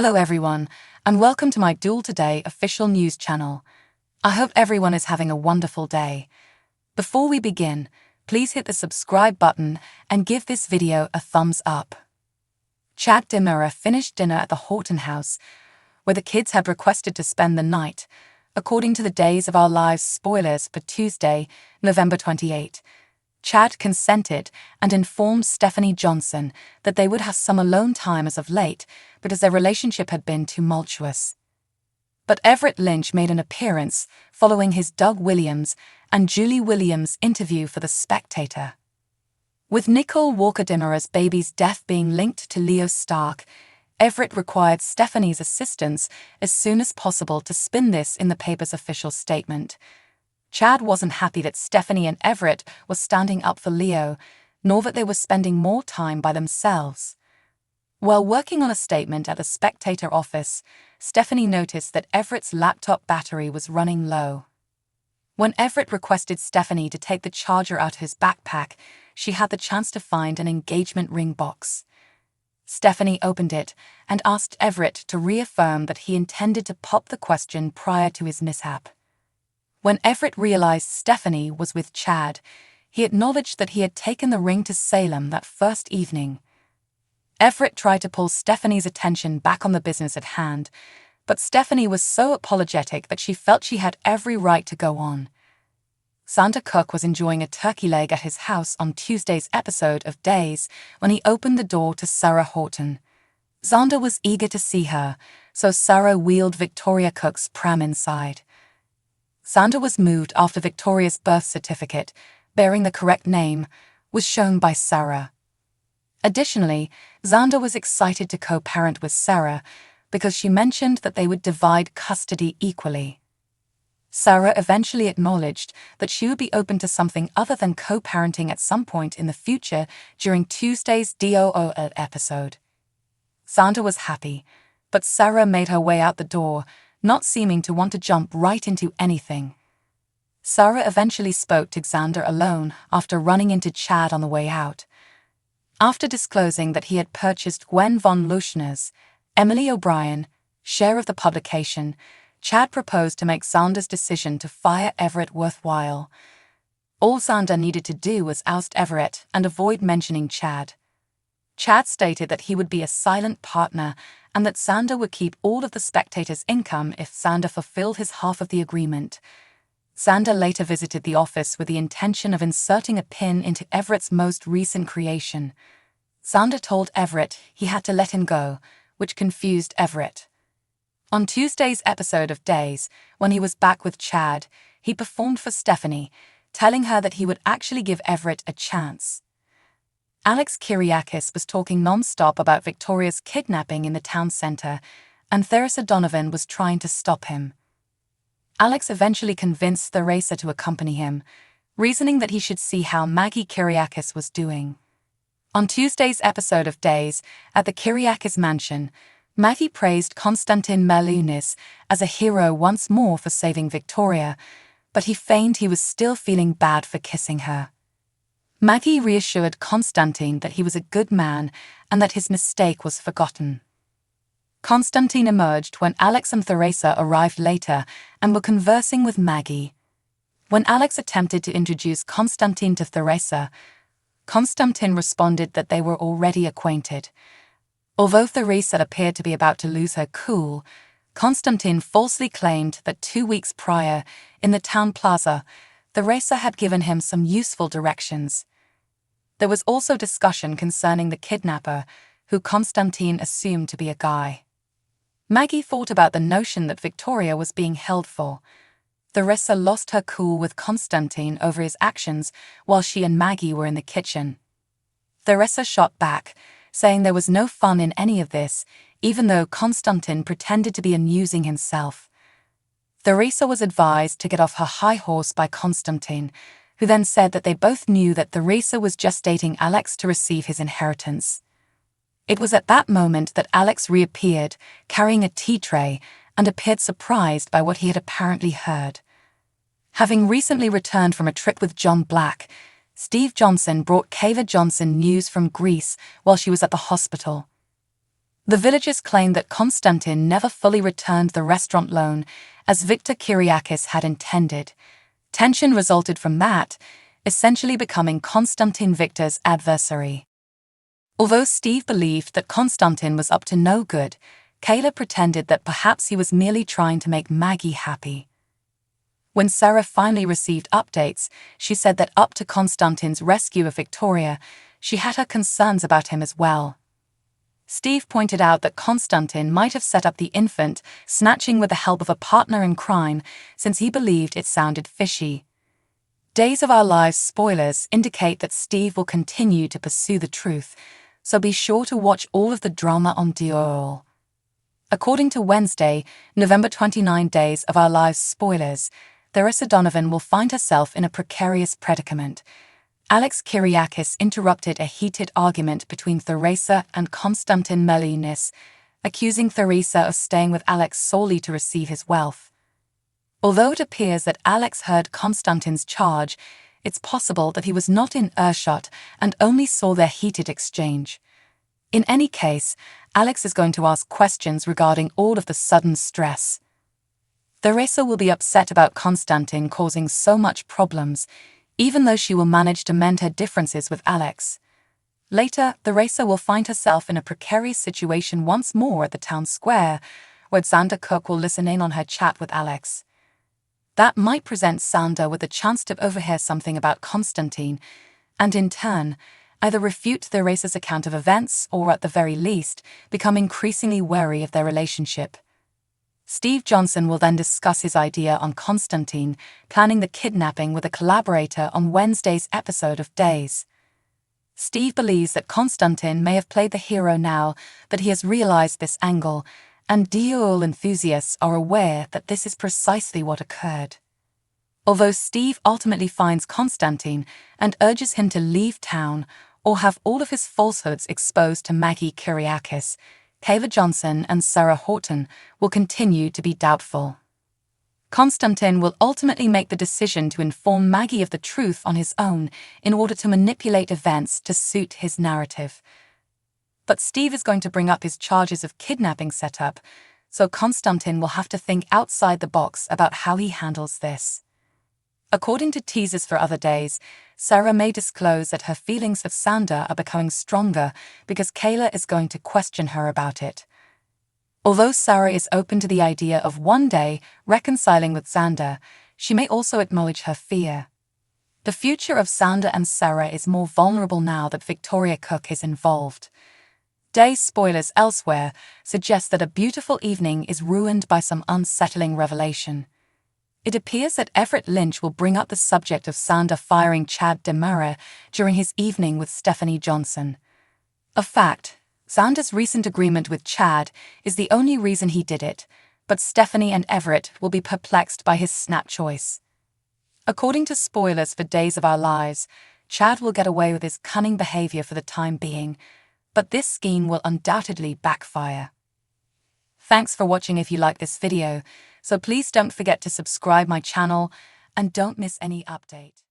Hello everyone, and welcome to my Duel Today official news channel. I hope everyone is having a wonderful day. Before we begin, please hit the subscribe button and give this video a thumbs up. Chad Dimmerer finished dinner at the Horton house, where the kids had requested to spend the night, according to the Days of Our Lives spoilers for Tuesday, November 28. Chad consented and informed Stephanie Johnson that they would have some alone time as of late because their relationship had been tumultuous. But Everett Lynch made an appearance following his Doug Williams and Julie Williams interview for The Spectator. With Nicole Walker Dimmerer's baby's death being linked to Leo Stark, Everett required Stephanie's assistance as soon as possible to spin this in the paper's official statement. Chad wasn't happy that Stephanie and Everett were standing up for Leo, nor that they were spending more time by themselves. While working on a statement at the Spectator office, Stephanie noticed that Everett's laptop battery was running low. When Everett requested Stephanie to take the charger out of his backpack, she had the chance to find an engagement ring box. Stephanie opened it and asked Everett to reaffirm that he intended to pop the question prior to his mishap. When Everett realized Stephanie was with Chad, he acknowledged that he had taken the ring to Salem that first evening. Everett tried to pull Stephanie's attention back on the business at hand, but Stephanie was so apologetic that she felt she had every right to go on. Xander Cook was enjoying a turkey leg at his house on Tuesday's episode of Days when he opened the door to Sarah Horton. Xander was eager to see her, so Sarah wheeled Victoria Cook's pram inside. Xander was moved after Victoria's birth certificate, bearing the correct name, was shown by Sarah. Additionally, Xander was excited to co-parent with Sarah because she mentioned that they would divide custody equally. Sarah eventually acknowledged that she would be open to something other than co-parenting at some point in the future during Tuesday's DOO episode. Xander was happy, but Sarah made her way out the door, not seeming to want to jump right into anything. Sarah eventually spoke to Xander alone after running into Chad on the way out. After disclosing that he had purchased Gwen von Luschner's, Emily O'Brien, share of the publication, Chad proposed to make Xander's decision to fire Everett worthwhile. All Xander needed to do was oust Everett and avoid mentioning Chad. Chad stated that he would be a silent partner and that Xander would keep all of the Spectator's income if Xander fulfilled his half of the agreement. Xander later visited the office with the intention of inserting a pin into Everett's most recent creation. Xander told Everett he had to let him go, which confused Everett. On Tuesday's episode of Days, when he was back with Chad, he performed for Stephanie, telling her that he would actually give Everett a chance. Alex Kyriakis was talking non-stop about Victoria's kidnapping in the town center, and Theresa Donovan was trying to stop him. Alex eventually convinced Theresa to accompany him, reasoning that he should see how Maggie Kyriakis was doing. On Tuesday's episode of Days, at the Kyriakis mansion, Maggie praised Konstantin Malounis as a hero once more for saving Victoria, but he feigned he was still feeling bad for kissing her. Maggie reassured Konstantin that he was a good man and that his mistake was forgotten. Konstantin emerged when Alex and Theresa arrived later and were conversing with Maggie. When Alex attempted to introduce Konstantin to Theresa, Konstantin responded that they were already acquainted. Although Theresa appeared to be about to lose her cool, Konstantin falsely claimed that 2 weeks prior, in the town plaza, Theresa had given him some useful directions. There was also discussion concerning the kidnapper, who Konstantin assumed to be a guy. Maggie thought about the notion that Victoria was being held for. Theresa lost her cool with Konstantin over his actions while she and Maggie were in the kitchen. Theresa shot back, saying there was no fun in any of this, even though Konstantin pretended to be amusing himself. Theresa was advised to get off her high horse by Konstantin, who then said that they both knew that Theresa was just dating Alex to receive his inheritance. It was at that moment that Alex reappeared, carrying a tea tray, and appeared surprised by what he had apparently heard. Having recently returned from a trip with John Black, Steve Johnson brought Kava Johnson news from Greece while she was at the hospital. The villagers claim that Konstantin never fully returned the restaurant loan as Viktor Kyriakis had intended. Tension resulted from that, essentially becoming Konstantin Viktor's adversary. Although Steve believed that Konstantin was up to no good, Kayla pretended that perhaps he was merely trying to make Maggie happy. When Sarah finally received updates, she said that up to Konstantin's rescue of Victoria, she had her concerns about him as well. Steve pointed out that Konstantin might have set up the infant snatching with the help of a partner in crime since he believed it sounded fishy. Days of Our Lives spoilers indicate that Steve will continue to pursue the truth, so be sure to watch all of the drama on Dior. According to Wednesday, November 29 Days of Our Lives spoilers, Theresa Donovan will find herself in a precarious predicament. Alex Kyriakis interrupted a heated argument between Theresa and Konstantin Melinis, accusing Theresa of staying with Alex solely to receive his wealth. Although it appears that Alex heard Konstantin's charge, it's possible that he was not in earshot and only saw their heated exchange. In any case, Alex is going to ask questions regarding all of the sudden stress. Theresa will be upset about Konstantin causing so much problems, even though she will manage to mend her differences with Alex. Later, Theresa will find herself in a precarious situation once more at the town square, where Xander Cook will listen in on her chat with Alex. That might present Xander with a chance to overhear something about Konstantin, and in turn, either refute Theresa's account of events or, at the very least, become increasingly wary of their relationship. Steve Johnson will then discuss his idea on Konstantin planning the kidnapping with a collaborator on Wednesday's episode of Days. Steve believes that Konstantin may have played the hero now that he has realized this angle, and Dior enthusiasts are aware that this is precisely what occurred. Although Steve ultimately finds Konstantin and urges him to leave town or have all of his falsehoods exposed to Maggie Kyriakis, Kayla Johnson and Sarah Horton will continue to be doubtful. Konstantin will ultimately make the decision to inform Maggie of the truth on his own in order to manipulate events to suit his narrative. But Steve is going to bring up his charges of kidnapping setup, so Konstantin will have to think outside the box about how he handles this. According to teasers for other days, Sarah may disclose that her feelings of Xander are becoming stronger because Kayla is going to question her about it. Although Sarah is open to the idea of one day reconciling with Xander, she may also acknowledge her fear. The future of Xander and Sarah is more vulnerable now that Victoria Cook is involved. Days spoilers elsewhere suggest that a beautiful evening is ruined by some unsettling revelation. It appears that Everett Lynch will bring up the subject of Xander firing Chad Demura during his evening with Stephanie Johnson. A fact, Xander's recent agreement with Chad is the only reason he did it, but Stephanie and Everett will be perplexed by his snap choice. According to spoilers for Days of Our Lives, Chad will get away with his cunning behavior for the time being, but this scheme will undoubtedly backfire. Thanks for watching. If you like this video, so please don't forget to subscribe my channel and don't miss any update.